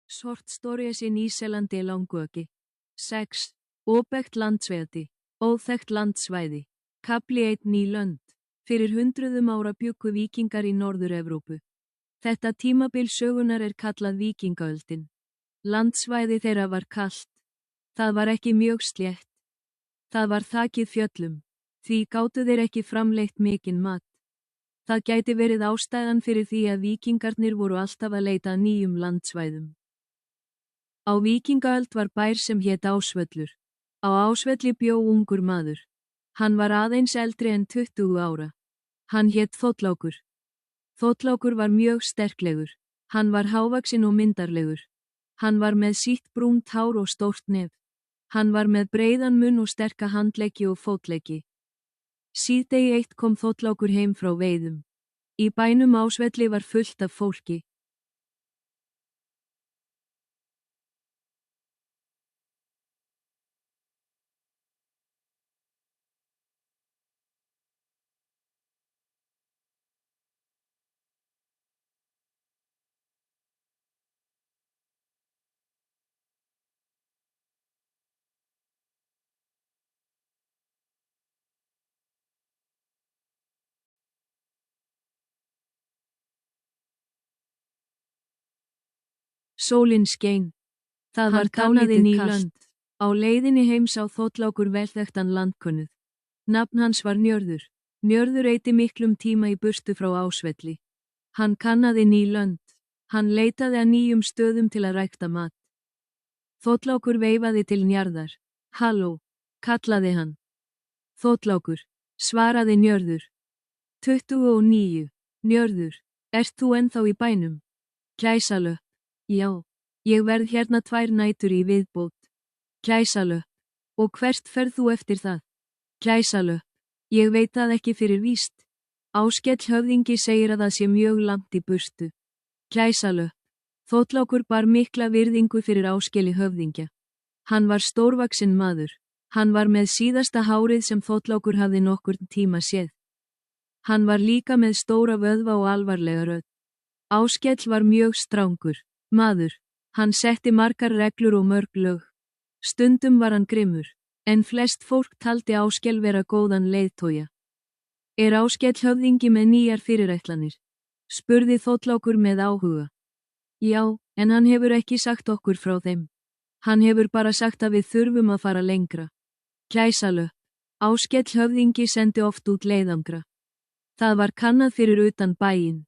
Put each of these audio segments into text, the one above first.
Short stories in Nýsælandi langöki. 6. Óbekkt landsvæði. Óþekkt landsvæði. Kafli 1 Ný lönd. Fyrir hundruðum ára bjuggu víkingar í Norður-Evrópu. Þetta tímabil sögunar er kallað víkingaöldin. Landsvæði þeirra var kalt. Það var ekki mjög slétt. Það var þakið fjöllum. Því gátu þeir ekki framleitt mikinn mat. Það gæti verið ástæðan fyrir því að víkingarnir voru alltaf að leita að nýjum landsvæðum. Á víkingaöld var bær sem hét Ásvöllur. Á Ásvelli bjó ungur maður. Hann var aðeins eldri en 20 ára. Hann hét Þorlákur. Þorlákur var mjög sterklegur. Hann var hávaxinn og myndarlegur. Hann var með sítt brúnt hár og stórt nef. Hann var með breiðan munn og sterka handleggi og fótleggi. Síðdegi eitt kom Þorlákur heim frá veiðum. Í bænum Ásvelli var fullt af fólki. Sólin skein. Það var dálítið ný lönd. Á leiðinni heim sá Þorlákur velþekktan landkönnuð. Nafn hans var Njörður. Njörður eyddi miklum tíma í burtu frá Ásvelli. Hann kannaði ný lönd. Hann leitaði að nýjum stöðum til að rækta mat. Þorlákur veifaði til Njarðar. Halló, kallaði hann. Þorlákur, svaraði Njörður. 29. Njörður, ert þú ennþá í bænum? Gæsalöpp. Já, ég verð hérna 2 nætur í viðbót. Gæsalöpp. Og hvert ferð þú eftir það? Gæsalöpp. Ég veit það ekki fyrir víst. Áskell höfðingi segir að það sé mjög langt í burtu. Gæsalöpp. Þorlákur bar mikla virðingu fyrir Áskelli höfðingja. Hann var stórvaxinn maður. Hann var með síðasta hárið sem Þorlákur hafði nokkurn tíma séð. Hann var líka með stóra vöðva og alvarlega rödd. Áskell var mjög strangur maður. Hann setti margar reglur og mörg lög. Stundum var hann grimmur, en flest fólk taldi Áskell vera góðan leiðtoga. Er Áskell höfðingi með nýjar fyrirætlanir? Spurði Þorlákur með áhuga. Já, en hann hefur ekki sagt okkur frá þeim. Hann hefur bara sagt að við þurfum að fara lengra. Gæsalöpp. Áskell höfðingi sendi oft út leiðangra. Það var kannað fyrir utan bæinn.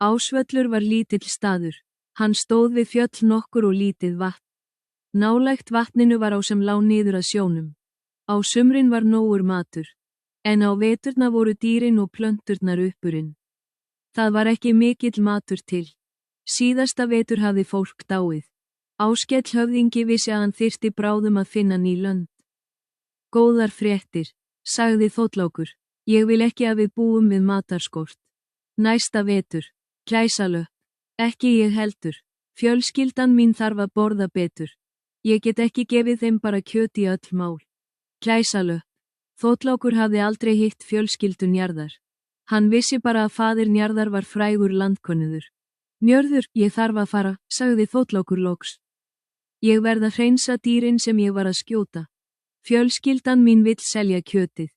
Ásvöllur var lítill staður. Hann stóð við fjöll nokkur og lítið vatn. Nálægt vatninu var á sem lá niður að sjónum. Á sumrin var nógur matur. En á veturna voru dýrin og plönturnar uppurinn. Það var ekki mikill matur til. Síðasta vetur hafði fólk dáið. Áskell höfðingi vissi að hann þyrfti bráðum að finna ný lönd. Góðar fréttir, sagði Þorlákur. Ég vil ekki að við búum við matarskort. Næsta vetur. Gæsalöpp. Ekki ég heldur. Fjölskyldan mín þarf að borða betur. Ég get ekki gefið þeim bara kjöt í öll mál. Gæsalöpp. Þorlákur hafði aldrei hitt fjölskyldu Njarðar. Hann vissi bara að faðir Njarðar var frægur landkönnuður. Njörður, ég þarf að fara, sagði Þorlákur loks. Ég verð að hreinsa dýrin sem ég var að skjóta. Fjölskyldan mín vill selja kjötið.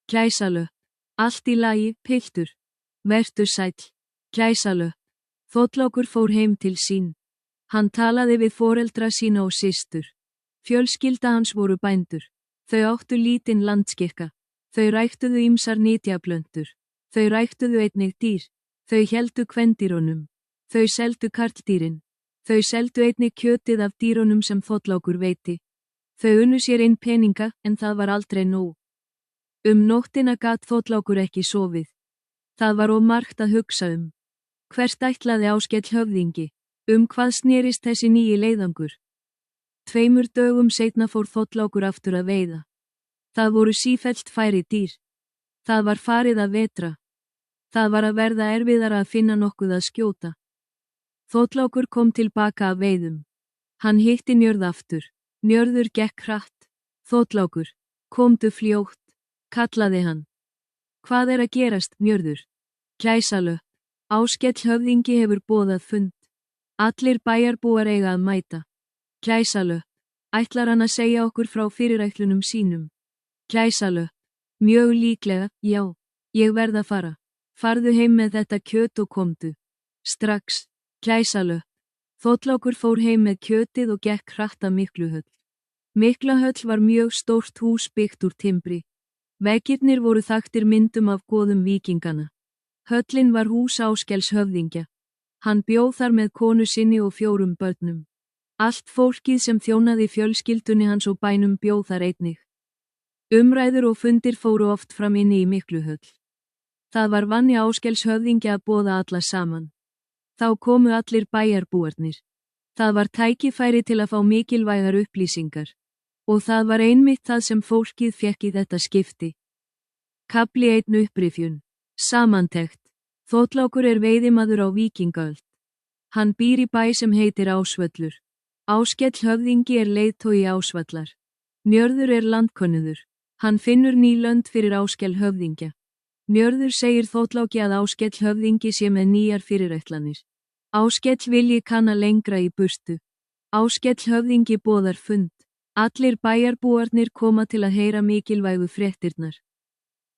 Gæsalöpp. Allt í lagi, piltur. Vertu sæll. Gæsalöpp. Þorlákur fór heim til sín. Hann talaði við foreldra sína og systur. Fjölskylda hans voru bændur. Þau áttu lítinn landskikka. Þau ræktuðu ýmsar nytjaplöntur. Þau ræktuðu einnig dýr. Þau héldu kvendýrunum. Þau seldu karldýrin. Þau seldu einnig kjötið af dýrunum sem Þorlákur veiti. Þau unnu sér inn peninga, en það var aldrei nóg. Nóttina gat Þorlákur ekki sofið. Það var of margt að hugsa um. Hvert ætlaði Áskell höfðingi? Hvað snerist þessi nýji leiðangur? 2 dögum seinna fór Þorlákur aftur að veiða. Það voru sífellt færri dýr. Það var farið að vetra. Það var að verða erfiðara að finna nokkuð að skjóta. Þorlákur kom tilbaka af veiðum. Hann hitti Njörð aftur. Njörður gekk hratt. Þorlákur, komdu fljótt, kallaði hann. Hvað er að gerast, Njörður? Gæsalöpp. Áskell höfðingi hefur boðað fund. Allir bæjarbúar eiga að mæta. Gæsalöpp. Ætlar hann að segja okkur frá fyrirætlunum sínum? Gæsalöpp. Mjög líklega, já. Ég verð að fara. Farðu heim með þetta kjöt og komdu. Strax. Gæsalöpp. Þorlákur fór heim með kjötið og gekk hratt að Mikluhöll. Miklahöll var mjög stórt hús byggt úr timbri. Veggirnir voru þaktir myndum af goðum víkingana. Höllin var hús Áskels höfðingja. Hann bjó þar með konu sinni og 4 börnum. Allt fólkið sem þjónaði fjölskyldunni hans og bænum bjó þar einnig. Umræður og fundir fóru oft fram inni í Mikluhöll. Það var vanni Áskels höfðingja að boða alla saman. Þá komu allir bæjarbúarnir. Það var tækifæri til að fá mikilvægar upplýsingar. Og það var einmitt það sem fólkið fékk í þetta skipti. Kafli 1 upprifjun. Samantekt. Þorlákur er veiðimaður á Víkingaöld. Hann býr í bæ sem heitir Ásvöllur. Áskell höfðingi er leiðtogi Ásvallar. Njörður er landkönnuður. Hann finnur ný lönd fyrir Áskell höfðingja. Njörður segir Þorláki að Áskell höfðingi sé með nýjar fyrirætlanir. Áskell vilji kanna lengra í burtu. Áskell höfðingi boðar fund. Allir bæjarbúarnir koma til að heyra mikilvægu fréttirnar.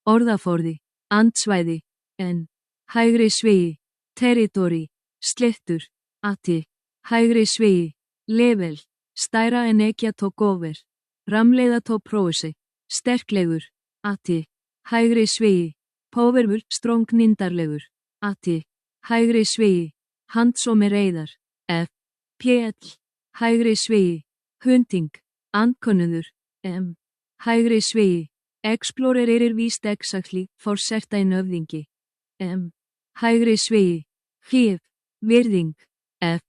Orðaforði, andsvæði, en, hægri svigi, territori, slettur, ati, hægri svigi, level, stæra en ekki að tók over, ramleiða tók prófisi, sterklegur, ati, hægri svigi, powerful, strong nindarlegur, ati, hægri svigi, handsome reyðar, f, pl, hægri svigi, hunting, andkönnuður, m, hægri svigi, explorer er víst exactly, for certain höfðingi, m, hægri svigi, hif, virðing, f,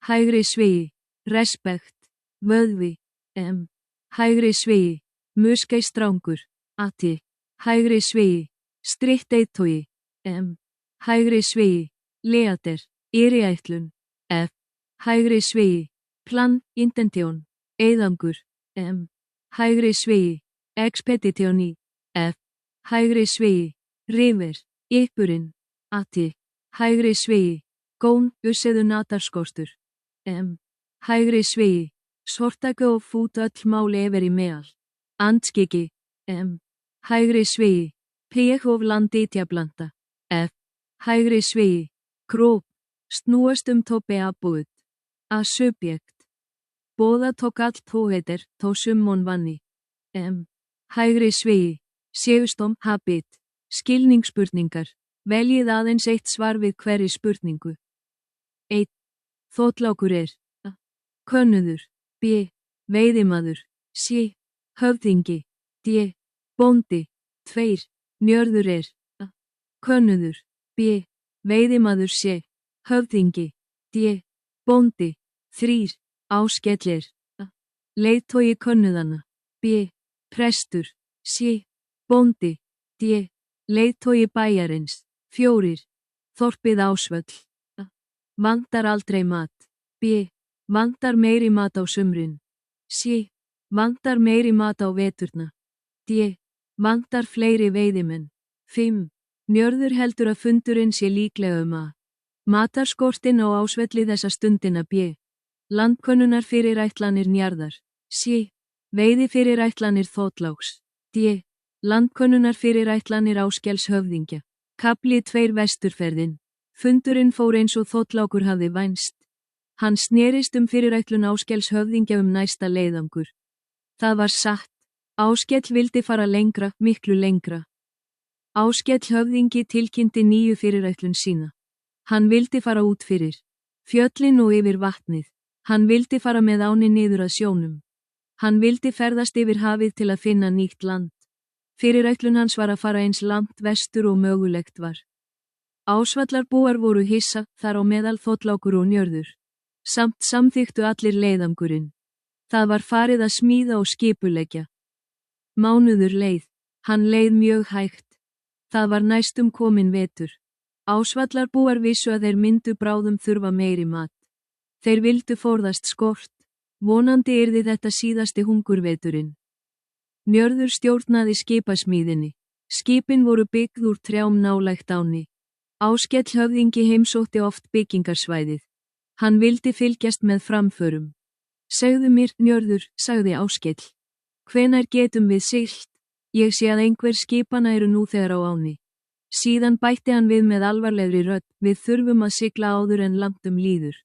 hægri svigi, respekt, vöðvi, m, hægri svigi, muskei strángur, ati, hægri svigi, stritt eittói, m, hægri svigi, leater, yriætlun, f, hægri svigi, plan, intention, eyðangur, m, hægri svigi, expeditioni, f, hægri svigi, river, yppurinn, ati, hægri svigi, gón, usseðu natarskostur, m, hægri svigi, sortaka og fút öll mál yfir í meðal, andskiki, m, hægri svigi, pík of landítjablanda, f, hægri svigi, króp, snúast tópi aðbúið, að subjekt, boða tók allt tóheitir, tó summon vanni, m, hægri svigi, séustom, habit, skilningsspurningar, veljið aðeins eitt svar við hverri spurningu. 1. Þorlákur er, a, könnuður, b, veiðimaður, c, höfðingi, d, bóndi, 2, njörður er, a, könnuður, b, veiðimaður c, höfðingi, d, bóndi, 3, Áskell er, a, leiðtogi könnuðanna, b, prestur, c, bóndi, d, leiðtogi bæjarins, 4, þorpið Ásvöll, a, vantar aldrei mat, b, vantar meiri mat á sumrin, c, vantar meiri mat á veturna, d, vantar fleiri veiðimenn, 5, njörður heldur að fundurinn sé líklega að, matarskortinn á Ásvelli þessa stundina b, landkönnunar fyrirætlanir Njarðar, c, veiði fyrirætlanir Þorláks, d, landkönnunar fyrirætlanir Áskells höfðingja. Kafli 2 vesturferðin. Fundurinn fór eins og Þorlákur hafði vænst. Hann snerist fyrirætlun Áskells höfðingja næsta leiðangur. Það var satt. Áskell vildi fara lengra, miklu lengra. Áskell höfðingi tilkynnti nýju fyrirætlun sína. Hann vildi fara út fyrir fjöllin og yfir vatnið. Hann vildi fara með áni niður að sjónum. Hann vildi ferðast yfir hafið til að finna nýtt land. Fyrirætlun hans var að fara eins langt vestur og mögulegt var. Ásvallarbúar voru hissa, þar á meðal Þorlákur og Njörður. Samt samþykktu allir leiðangurinn. Það var farið að smíða og skipuleggja. Mánuður leið. Hann leið mjög hægt. Það var næstum komin vetur. Ásvallarbúar vissu að þeir myndu bráðum þurfa meiri mat. Þeir vildu forðast skort. Vonandi yrði þetta síðasti hungurveturinn. Njörður stjórnaði skipasmíðinni. Skipin voru byggð úr trjám nálægt áni. Áskell höfðingi heimsótti oft byggingarsvæðið. Hann vildi fylgjast með framförum. Segðu mér, Njörður, sagði Áskell. Hvenær getum við siglt? Ég sé að einhver skipana eru nú þegar á ánni. Síðan bætti hann við með alvarlegri rödd, við þurfum að sigla áður en langt líður.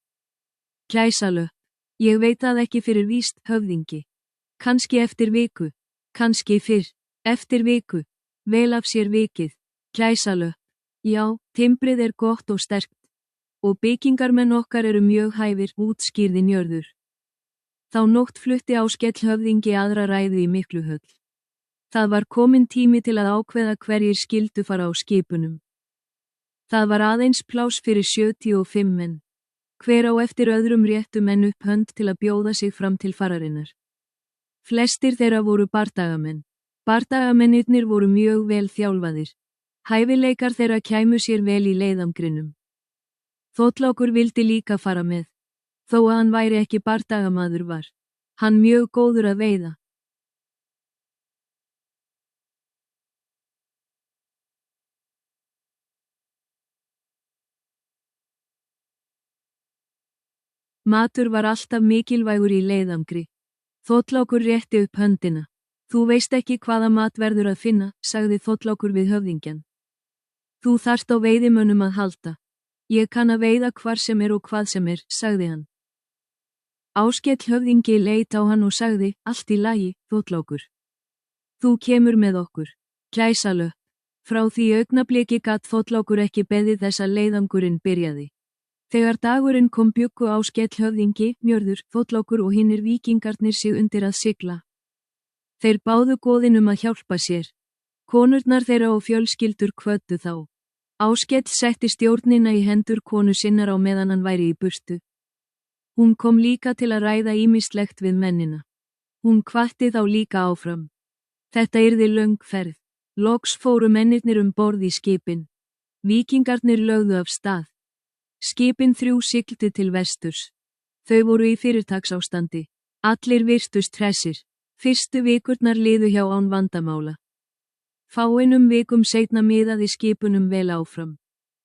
Gæsalöpp. Ég veit það ekki fyrir víst, höfðingi. Kannski eftir viku. Kannski fyrr. Eftir viku. Vel af sér vikið. Gæsalöpp. Já, timbrið er gott og sterkt. Og byggingarmenn okkar eru mjög hæfir, útskýrði Njörður. Þá nótt flutti Áskell höfðingi aðra ræðu í Mikluhöll. Það var kominn tími til að ákveða hverjir skyldu fara á skipunum. Það var aðeins pláss fyrir 75 menn. Hver á eftir öðrum réttu menn upp hönd til að bjóða sig fram til fararinnar. Flestir þeirra voru bardagamenn. Bardagamennirnir voru mjög vel þjálfaðir. Hæfileikar þeirra kæmu sér vel í leiðangrinum. Þorlákur vildi líka fara með. Þó að hann væri ekki bardagamaður var hann mjög góður að veiða. Matur var alltaf mikilvægur í leiðangri. Þorlákur rétti upp höndina. Þú veist ekki hvaða mat verður að finna, sagði Þorlákur við höfðingjan. Þú þarft á veiðimönnum að halda. Ég kann að veiða hvar sem er og hvað sem er, sagði hann. Áskell höfðingi leit á hann og sagði, allt í lagi, Þorlákur. Þú kemur með okkur. Gæsalöpp. Frá því augnabliki gat Þorlákur ekki beðið þess að leiðangurinn byrjaði. Þegar dagurinn kom bjuggu Áskell höfðingi, Njörður, Þorlákur og hinnir víkingarnir sig undir að sigla. Þeir báðu goðin að hjálpa sér. Konurnar þeirra og fjölskyldur kvöddu þá. Áskell setti stjórnina í hendur konu sinnar á meðan hann væri í burtu. Hún kom líka til að ræða ýmislegt við mennina. Hún hvatti þá líka áfram. Þetta yrði löng ferð. Loks fóru mennirnir borð í skipin. Víkingarnir lögðu af stað. Skipin 3 sigldu til vesturs. Þau voru í fyrirtaksástandi. Allir virtust hressir. Fyrstu vikurnar liðu hjá án vandamála. Fáeinum vikum seinna miðaði skipunum vel áfram.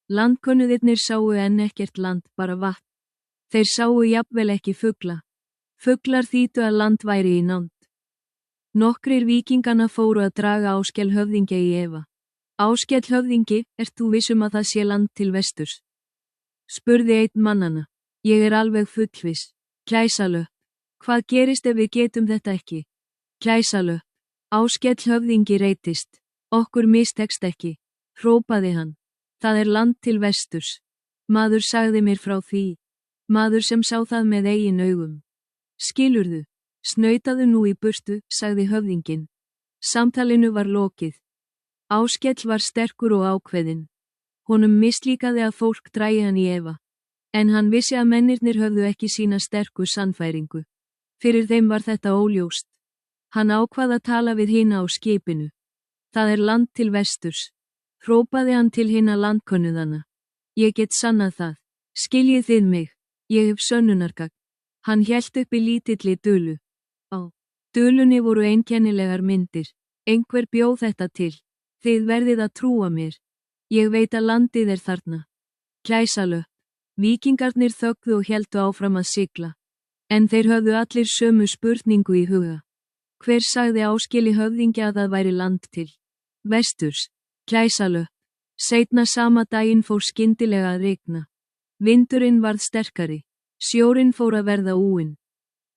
Landkönnuðirnir sáu enn ekkert land, bara vatn. Þeir sáu jafnvel ekki fugla. Fuglar þýddu að land væri í nánd. Nokkrir víkingana fóru að draga Áskell höfðingja í efa. Áskell höfðingi, ert þú viss að það sé land til vesturs? Spurði einn mannana. Ég er alveg fullviss. Gæsalöpp. Hvað gerist ef við getum þetta ekki? Gæsalöpp. Áskell höfðingi reittist. Okkur mistekst ekki. Hrópaði hann. Það er land til vesturs. Maður sagði mér frá því. Maður sem sá það með eigin augum. Skilurðu? Snautaðu nú í burtu, sagði höfðinginn. Samtalinu var lokið. Áskell var sterkur og ákveðinn. Honum mislíkaði að fólk drægi hann í efa. En hann vissi að mennirnir höfðu ekki sína sterku sannfæringu. Fyrir þeim var þetta óljóst. Hann ákvað að tala við hina á skipinu. Það er land til vesturs. Hrópaði hann til hina landkönnuðana. Ég get sannað það. Skiljið þið mig. Ég hef sönnunargagn. Hann hélt upp í lítilli dulu. Á dulunni voru einkennilegar myndir. Einhver bjóð þetta til. Þið verðið að trúa mér. Ég veit að landið er þarna. Gæsalöpp. Víkingarnir þögðu og héldu áfram að sigla. En þeir höfðu allir sömu spurningu í huga. Hver sagði Áskelli höfðingja að það væri land til vesturs? Gæsalöpp. Seinna sama daginn fór skyndilega að rigna. Vindurinn varð sterkari. Sjórinn fór að verða úinn.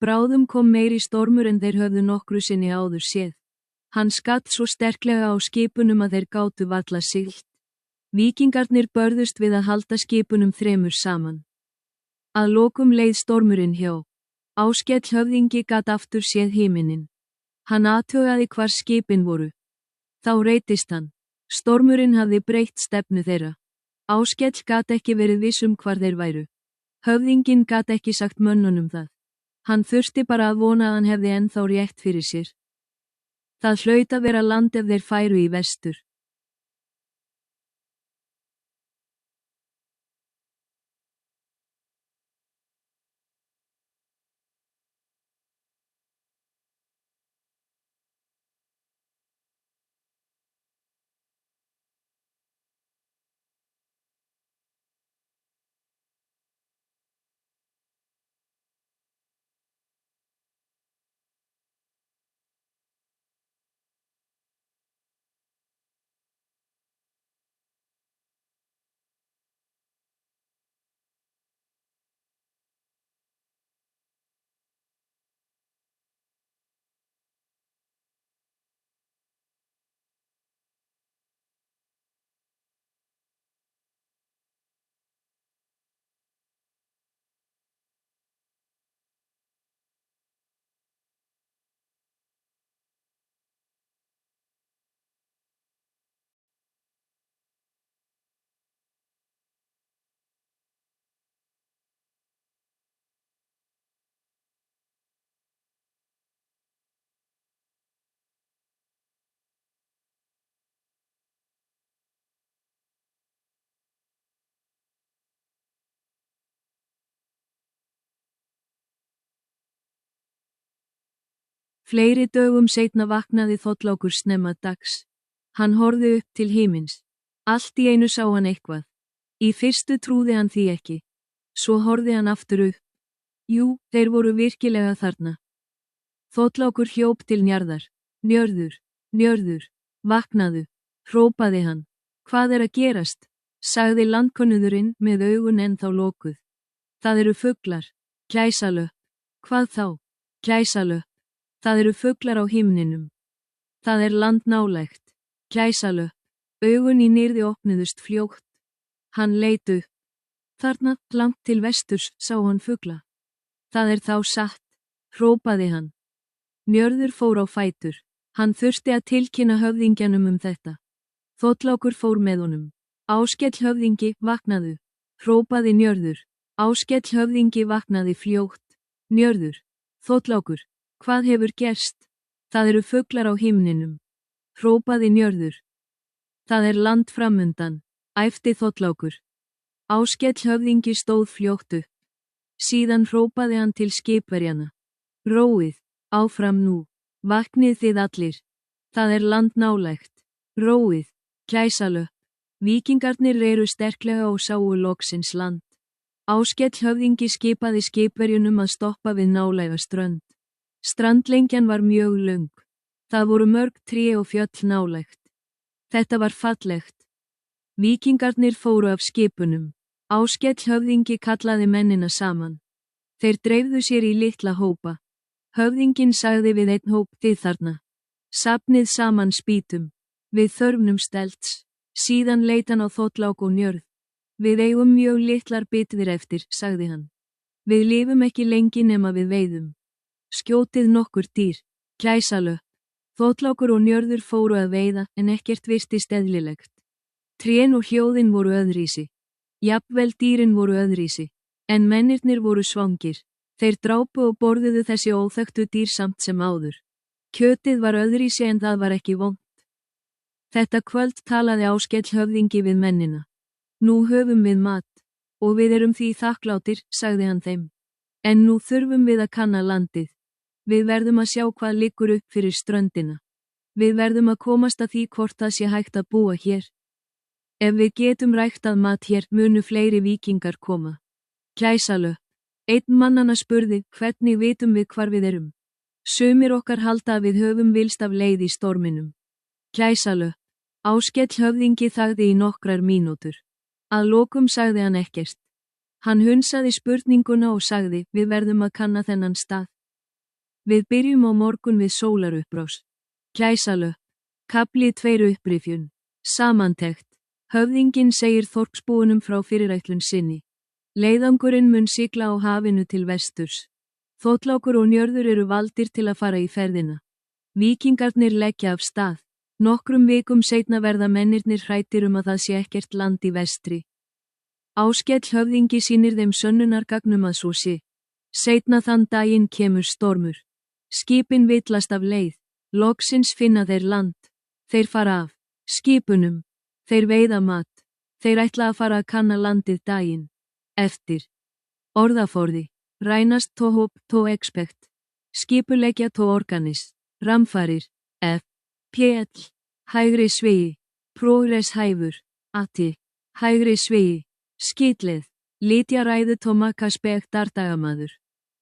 Bráðum kom meiri stormur en þeir höfðu nokkru sinni áður séð. Hann skatt svo sterklega á skipunum að þeir gátu varla siglt. Víkingarnir börðust við að halda skipunum 3 saman. Að lokum leið stormurinn hjá. Áskell höfðingi gat aftur séð himinin. Hann athugaði hvar skipin voru. Þá reittist hann. Stormurinn hafði breytt stefnu þeirra. Áskell gat ekki verið viss hvar þeir væru. Höfðinginn gat ekki sagt mönnunum það. Hann þurfti bara að vona að hann hefði ennþá rétt fyrir sér. Það hlaut að vera land ef þeir færu í vestur. Fleiri dögum seinna vaknaði Þorlákur snemma dags. Hann horfði upp til himins. Allt í einu sá hann eitthvað. Í fyrstu trúði hann því ekki. Svo horfði hann aftur upp. Jú, þeir voru virkilega þarna. Þorlákur hljóp til Njarðar. Njörður, Njörður, vaknaðu, hrópaði hann. Hvað er að gerast? Sagði landkönnuðurinn með augun ennþá lokuð. Það eru fuglar, gæsalöpp. Hvað þá? Gæsalöpp. Það eru fuglar á himninum. Það er land nálægt. Gæsalöpp. Augun í nyrði opnuðust fljótt. Hann leit upp. Þarna, langt til vesturs, sá hann fugla. Það er þá satt, hrópaði hann. Njörður fór á fætur. Hann þurfti að tilkynna höfðingjanum þetta. Þorlákur fór með honum. Áskell höfðingi, vaknaðu, hrópaði Njörður. Áskell höfðingi vaknaði fljótt. Njörður, Þorlákur, hvað hefur gerst? Það eru fuglar á himninum, hrópaði Njörður. Það er land framundan, æpti Þorlákur. Áskell höfðingi stóð fljótt upp. Síðan hrópaði hann til skipverjana. Róið, áfram nú, vaknið þið allir. Það er land nálægt. Róið, gæsalöpp. Víkingarnir reru sterklega og sáu loksins land. Áskell höfðingi skipaði skipverjunum að stoppa við nálæga strönd. Strandlengjan var mjög löng. Það voru mörg tré og fjöll nálægt. Þetta var fallegt. Víkingarnir fóru af skipunum. Áskell höfðingi kallaði mennina saman. Þeir dreifðu sér í litla hópa. Höfðinginn sagði við einn hóp: þið þarna. Safnið saman spýtum. Við þörfnum stelts. Síðan leit hann á Þorlák og Njörð. Við eigum mjög litlar bitðir eftir, sagði hann. Við lifum ekki lengi nema við veiðum. Skjótið nokkur dýr, gæsalöpp. Þorlákur og Njörður fóru að veiða en ekkert virtist eðlilegt. Trén og hljóðin voru öðrísi. Jafnvel dýrin voru öðrísi. En mennirnir voru svangir. Þeir drápu og borðuðu þessi óþekktu dýr samt sem áður. Kjötið var öðrísi en það var ekki vont. Þetta kvöld talaði Áskell höfðingi við mennina. Nú höfum við mat. Og við erum því þakklátir, sagði hann þeim. En nú þurfum við að kanna landið. Við verðum að sjá hvað liggur upp fyrir ströndina. Við verðum að komast að því hvort það sé hægt að búa hér. Ef við getum ræktað mat hér, munu fleiri víkingar koma. Gæsalöpp. Einn mannanna spurði: hvernig vitum við hvar við erum? Sumir okkar halda að við höfum vilst af leið í storminum. Gæsalöpp. Áskell höfðingi þagði í nokkrar mínútur. Að lokum sagði hann ekkert. Hann hunsaði spurninguna og sagði: við verðum að kanna þennan stað. Við byrjum á morgun við sólarupprás. Gæsalöpp. Kafli 2 upprifjun. Samantekt. Höfðinginn segir þorpsbúunum frá fyrirætlun sinni. Leiðangurinn mun sigla á hafinu til vesturs. Þorlákur og Njörður eru valdir til að fara í ferðina. Víkingarnir leggja af stað. Nokkrum vikum seinna verða mennirnir hræddir að það sé ekkert land í vestri. Áskell höfðingi sýnir þeim sönnunargagnum að svo sé. Seinna þann daginn kemur stormur. Skipin villast af leið. Loksins finna þeir land. Þeir fara af skipunum. Þeir veiða mat. Þeir ætla að fara að kanna landið daginn eftir. Orðaforði. Rænast tó hóp tó expect. Skipuleggja tó organis. Ramfarir. F. PL. Hægri svigi. Progress hæfur. Ati. Hægri svigi. Skitleð. Litja ræðu tó maka spekt dardagamaður.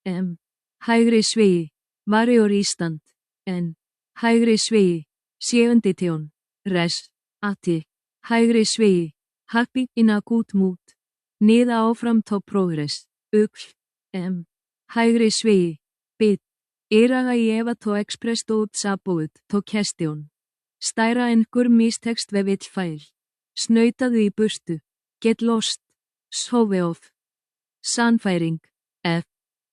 M. Hægri svigi. Varjor Ísland. N. Hægri svigi. Sjöundi tjón. Res. Ati. Hægri svigi. Happy in a good mood. Niða áfram tó progress. Ugl. M. Hægri svigi. Bit. Iraga í efa tó express tó utsabúð tó kestjón. Stæra engur mistekst við vill fæl. Snautaðu í burtu. Get lost. Sofi off. Sannfæring. F.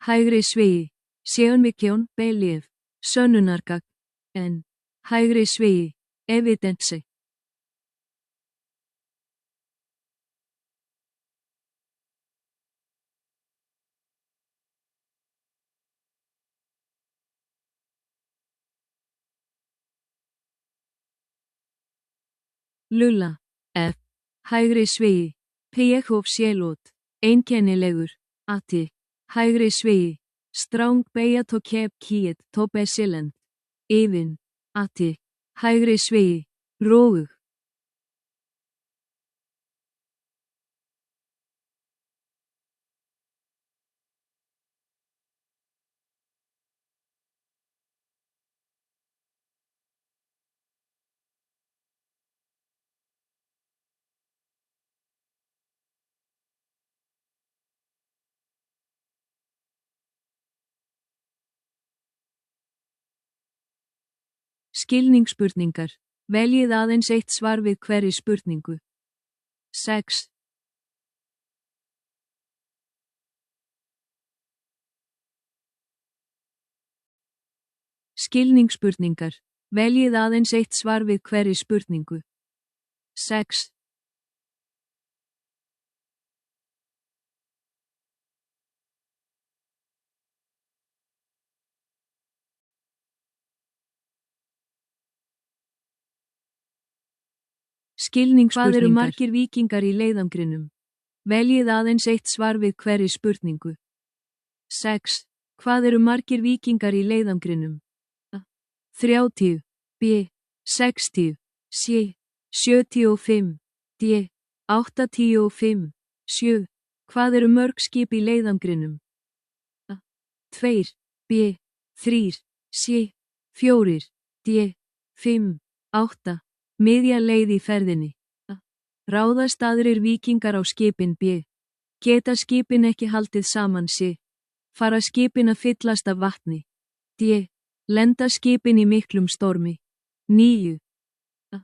Hægri svigi. Sjöunmikjón, belief. Sönnunargagn. N. Hægri svigi. Evidence. Lulla. F. Hægri svigi. Pjekhof sjélót. Einkennilegur. Ati. Hægri svigi. Stráng beigja tó kep kýet tó besilend. Yfin, ati, hægri svigi, rófug. Skilningsspurningar. Veljið aðeins eitt svar við hverri spurningu. 6. Skilningsspurningar. Veljið aðeins eitt svar við hverri spurningu. 6. Skilningsspurningar. Hvað eru margir víkingar í leiðangrinum? Veljið aðeins eitt svar við hverri spurningu. 6. Hvað eru margir víkingar í leiðangrinum? A. 30. B. 60. C. 75. D. 85. 7. Hvað eru mörg skip í leiðangrinum? A. 2. B. 3. C. 4. D. 5. 8. Miðja leið í ferðinni. A. Ráðast aðrir víkingar á skipin B. Geta skipin ekki haldið saman C. Fara skipin að fyllast af vatni. D. Lenda skipin í miklum stormi. 9. A.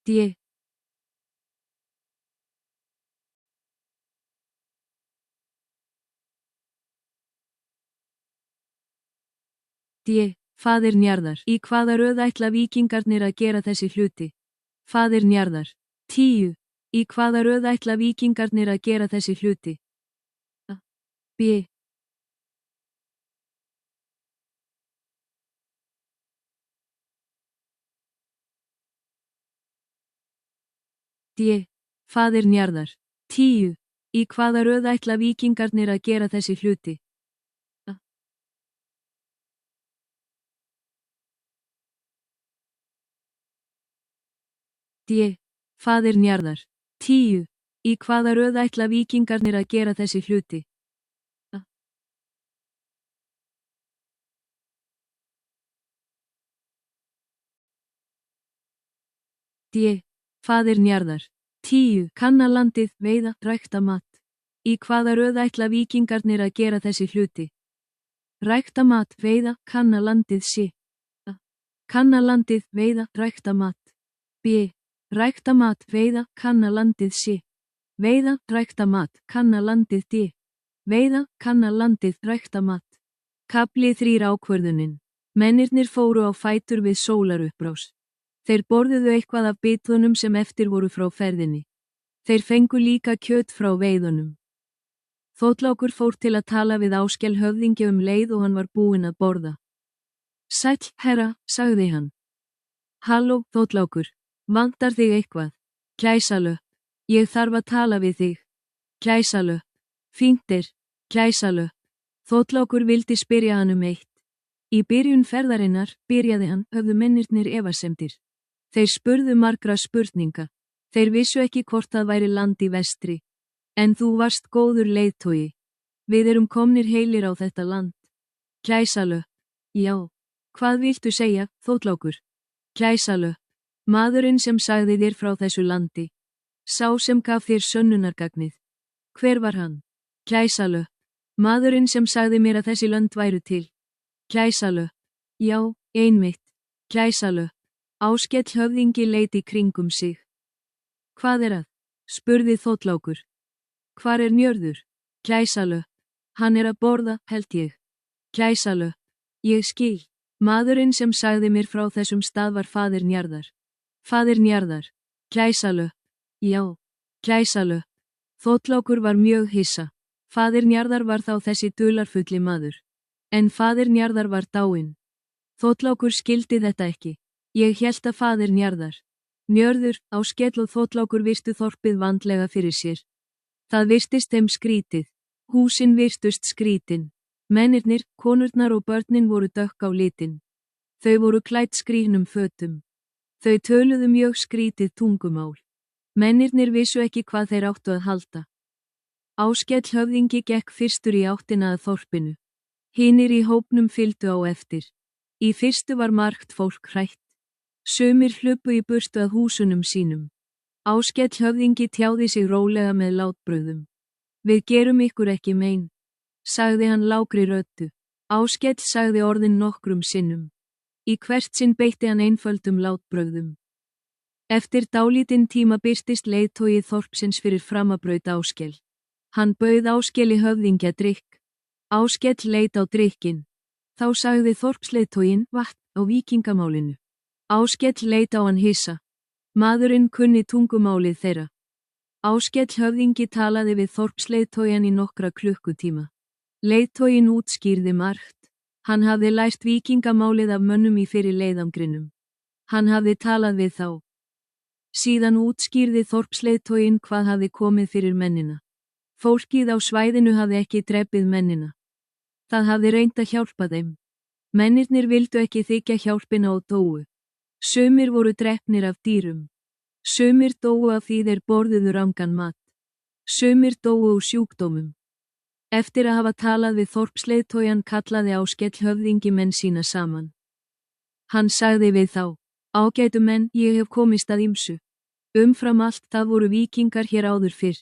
D. D. Faðir Njarðar. Í hvaða röð ætla víkingarnir að gera þessi hluti? Faðir Njarðar. 10. Í hvaða röð ætla víkingarnir að gera þessi hluti? A. B. D. Faðir Njarðar. 10. Í hvaða röð ætla víkingarnir að gera þessi hluti? A. D. Faðir Njarðar. 10. Í hvaða röð ætla víkingarnir að gera þessi hluti? A. D. Faðir Njarðar. 10. Kanna landið, veiða, rækta mat. Í hvaða röð ætla víkingarnir að gera þessi hluti? Rækta mat, veiða, kanna landið C. A. Kanna landið, veiða, rækta mat. B. Rækta mat, veiða, kanna landið C. Veiða, rækta mat, kanna landið D. Veiða, kanna landið, rækta mat. Kafli 3 ákvörðunin. Mennirnir fóru á fætur við sólarupprás. Þeir borðuðu eitthvað af bitunum sem eftir voru frá ferðinni. Þeir fengu líka kjöt frá veiðunum. Þóttlákur fór til að tala við Áskell höfðingja leið og hann var búinn að borða. Sæll, herra, sagði hann. Halló, Þóttlákur, vantar þig eitthvað? Gæsalöpp, ég þarf að tala við þig. Gæsalöpp, fínt er, gæsalöpp. Þóttlákur vildi spyrja hann eitt. Í byrjun ferðarinnar, byrjaði hann, höfðu mennirnir efasemdir. Þeir spurðu margra spurninga. Þeir vissu ekki hvort það væri land í vestri. En þú varst góður leiðtogi. Við erum komnir heilir á þetta land. Gæsalöpp. Já. Hvað viltu segja, Þóttlákur? Gæsalöpp. Maðurinn sem sagði þér frá þessu landi. Sá sem gaf þér sönnunargagnið. Hver var hann? Gæsalöpp. Maðurinn sem sagði mér að þessi lönd væru til. Gæsalöpp. Já, einmitt. Gæsalöpp. Áskell höfðingi leit í kringum sig. Hvað er að? Spurði Þóttlákur. Hvar er Njörður? Gæsalöpp. Hann er að borða, held ég. Gæsalöpp. Ég skil. Maðurinn sem sagði mér frá þessum stað var faðir Njarðar. Faðir Njarðar. Gæsalöpp. Já. Gæsalöpp. Þórlákur var mjög hissa. Faðir Njarðar var þá þessi dularfulli maður. En faðir Njarðar var dáinn. Þórlákur skildi þetta ekki. Ég hélt að faðir Njarðar. Njörður, Áskell og Þórlákur virtu þorpið vandlega fyrir sér. Það virtist þeim skrítið. Húsin virtust skrítin. Mennirnir, konurnar og börnin voru dökk á litin. Þau voru klædd skrýnum fötum. Þau töluðu mjög skrítið tungumál. Mennirnir vissu ekki hvað þeir áttu að halda. Áskell höfðingi gekk fyrstur í áttina að þorpinu. Hinir í hópnum fylgdu á eftir. Í fyrstu var margt fólk hrætt. Sumir hluppu í burtu að húsunum sínum. Áskell höfðingi tjáði sig rólega með látbrögðum. Við gerum ykkur ekki mein, sagði hann lágri röddu. Áskell sagði orðin nokkrum sinnum. Í hvert sinn beitti hann einföldum látbrögðum. Eftir dálítinn tíma birtist leiðtogi þorpsins fyrir framabraut Áskell. Hann bauð Áskelli höfðingja drykk. Áskell leit á drykkinn. Þá sagði þorpsleiðtoginn vatn á víkingamálinu. Áskell leit á hann hissa. Maðurinn kunni tungumálið þeirra. Áskell höfðingi talaði við þorpsleiðtogan í nokkra klukkutíma. Leiðtoginn útskýrði margt. Hann hafði lært víkingamálið af mönnum í fyrir leiðangrinum. Hann hafði talað við þá. Síðan útskýrði þorpsleiðtoginn hvað hafði komið fyrir mennina. Fólkið á svæðinu hafði ekki drepið mennina. Það hafði reynt að hjálpa þeim. Mennirnir vildu ekki þykja hjálpina og dóu. Sumir voru drepnir af dýrum. Sumir dóu af því þeir borðuðu rangan mat. Sumir dóu úr sjúkdómum. Eftir að hafa talað við þorpsleiðtogan kallaði Áskell höfðingi menn sína saman. Hann sagði við þá: Ágætu menn, ég hef komist að ýmsu. Umfram allt það voru víkingar hér áður fyrr.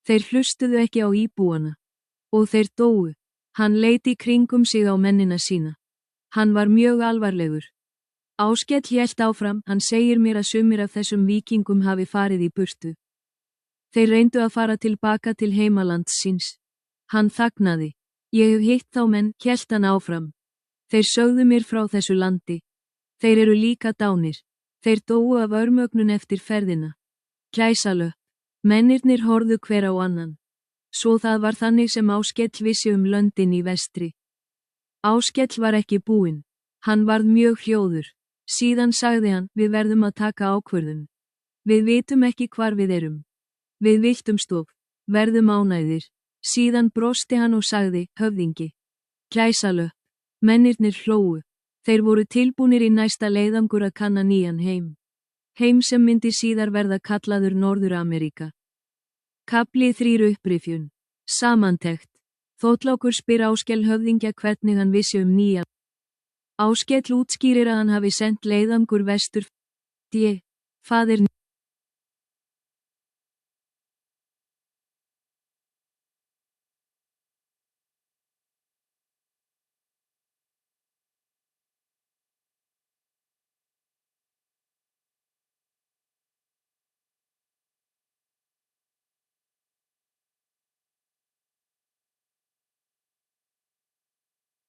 Þeir hlustuðu ekki á íbúana. Og þeir dóu. Hann leit í kringum sig á mennina sína. Hann var mjög alvarlegur. Áskell hélt áfram, hann segir mér að sumir af þessum víkingum hafi farið í burtu. Þeir reyndu að fara tilbaka til heimalands síns. Hann þagnaði. Ég hef hitt þá menn, hélt hann áfram. Þeir sögðu mér frá þessu landi. Þeir eru líka dánir. Þeir dóu af örmögnun eftir ferðina. Gæsalöpp. Mennirnir horfðu hver á annan. Svo það var þannig sem Áskell vissi löndin í vestri. Áskell var ekki búinn. Hann varð mjög hljóður. Síðan sagði hann: Við verðum að taka ákvörðun. Við vitum ekki hvar við erum. Við viltum stof. Verðum ánægðir. Síðan brosti hann og sagði: Höfðingi. Gæsalöpp. Mennirnir hlógu. Þeir voru tilbúnir í næsta leiðangur að kanna nýjan heim. Heim sem myndi síðar verða kallaður Norður-Ameríka. Kafli 3 upprifjun. Samantekt. Þórlákur spyr Áskell höfðingja hvernig hann vissi nýja. Áskell útskýrir að hann hafi sendt leiðangur vestur. Faðir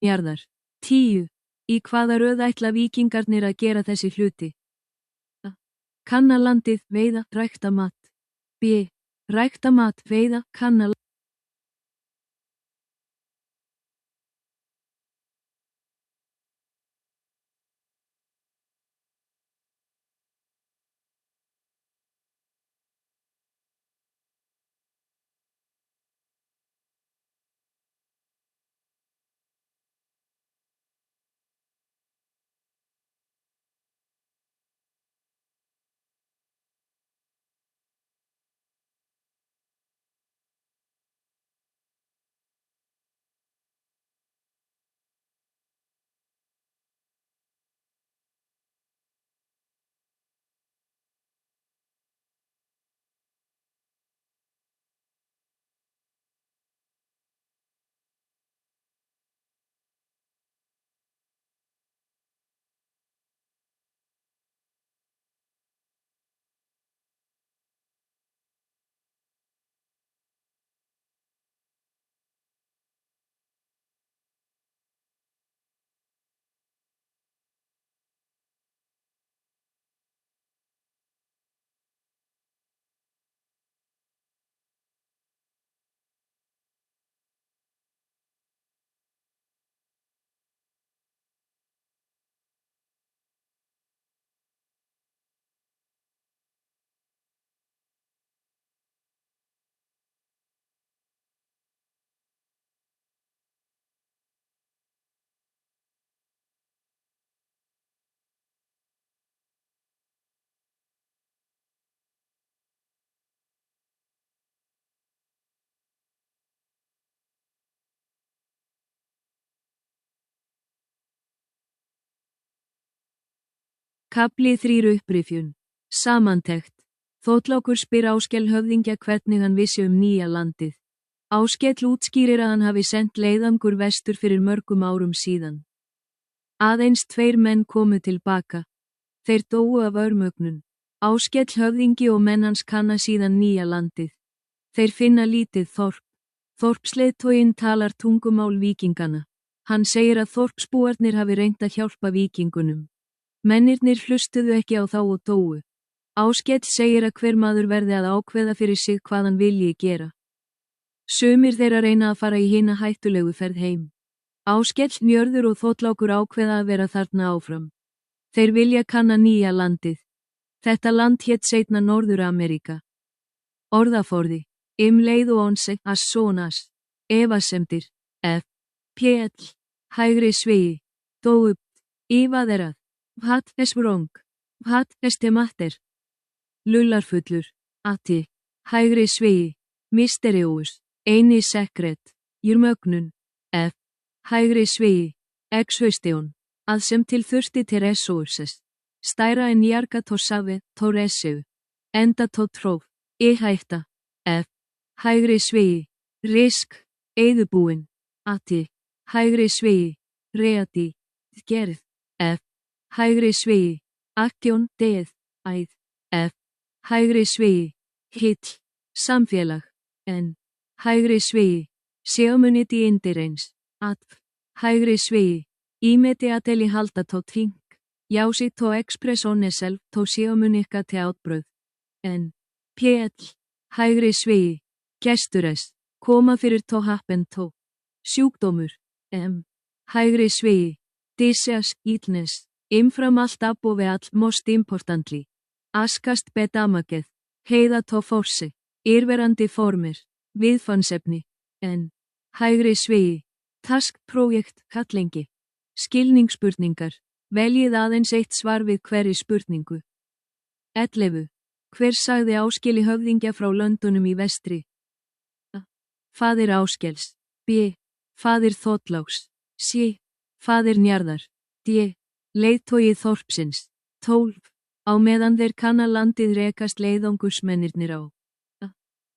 Njarðar. 10. Í hvaða röð ætla víkingarnir að gera þessi hluti? A. Kanna landið, veiða, rækta mat. B. Rækta mat, veiða, kanna landið. Kafli 3 upprifjun. Samantekt. Þórlákur spyr Áskell höfðingja hvernig hann vissi nýja landið. Áskell útskýrir að hann hafi sent leiðangur vestur fyrir mörgum árum síðan. Aðeins 2 menn komu tilbaka. Þeir dóu af örmögnun. Áskell höfðingi og menn hans kanna síðan nýja landið. Þeir finna lítið þorp. Þorpsleiðtoginn talar tungumál víkingana. Hann segir að þorpsbúarnir hafi reynt að hjálpa víkingunum. Mennirnir hlustuðu ekki á þá og dóu. Áskell segir að hver maður verði að ákveða fyrir sig hvað hann vilji gera. Sumir þeirra reyna að fara í hina hættulegu ferð heim. Áskell, Njörður og Þórlákur ákveða að vera þarna áfram. Þeir vilja kanna nýja landið. Þetta land hét seinna Norður-Ameríka. Orðaforði. Leið og onse, as sonas. Efasemdir. F. Pl. Hægri svigi. Dóupt. Ívaðerað. What is wrong? What is the matter? Lullarfullur. Atti. Hægri svigi. Mysterious. Eini sekret. Jurmögnun. F. Hægri svigi. Exhaustion. Að sem til þurfti til resources. Stæra en jarga tó safi, tó reseu. Enda tó tróf. Hætta. F. Hægri svigi. Risk. Eyðubúin. Atti. Hægri svigi. Reati. Gerð. F. Hægri svigi. Aktjón, deð. Æð. F. Hægri svigi. Hill. Samfélag. N. Hægri svigi. Seomuniti indireins. Atf. Hægri svigi. Ímeti ateli halda tó ting. Jási tó expressonesel tó seomunika te átbröð. N. Pl. Hægri svigi. Gesturess. Koma fyrir tó happen tó. Sjúkdómur. M. Hægri svigi. Disease, illness. Umfram allt above all most importantly. Askast bedamageð. Heiða tó forsi. Írverandi formir. Viðfangsefni. N. Hægri svigi. Task projekt kallengi. Skilningsspurningar. Veljið aðeins eitt svar við hverri spurningu. 11. Hver sagði Áskeli höfðingja frá löndunum í vestri? A. Faðir Áskells. B. Faðir Þórláks. C. Faðir Njarðar. D. Leiðtogi þorpsins. 12. Á meðan þeir kanna landið rekast leiðangursmennirnir á. A.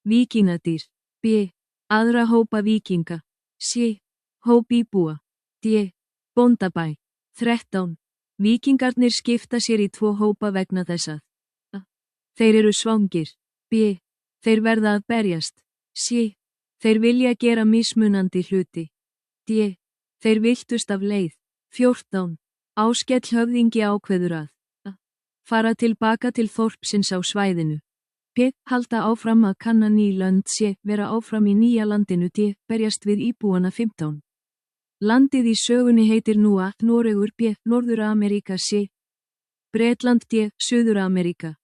Víkingadýr. B. Aðra hópa víkinga. C. Hóp íbúa. D. Bóndabæ. 13. Víkingarnir skipta sér í 2 hópa vegna þess að A. Þeir eru svangir. B. Þeir verða að berjast. C. Þeir vilja gera mismunandi hluti. D. Þeir viltust af leið. 14. Áskell höfðingi ákveður að A. Fara tilbaka til þorpsins á svæðinu. P. Halda áfram að kanna ný lönd. C. Vera áfram í nýja landinu. D. Berjast við íbúana. 15. Landið í sögunni heitir nú A. Noregur. B. Norður-Ameríka. C. Bretland. D. Suður-Ameríka.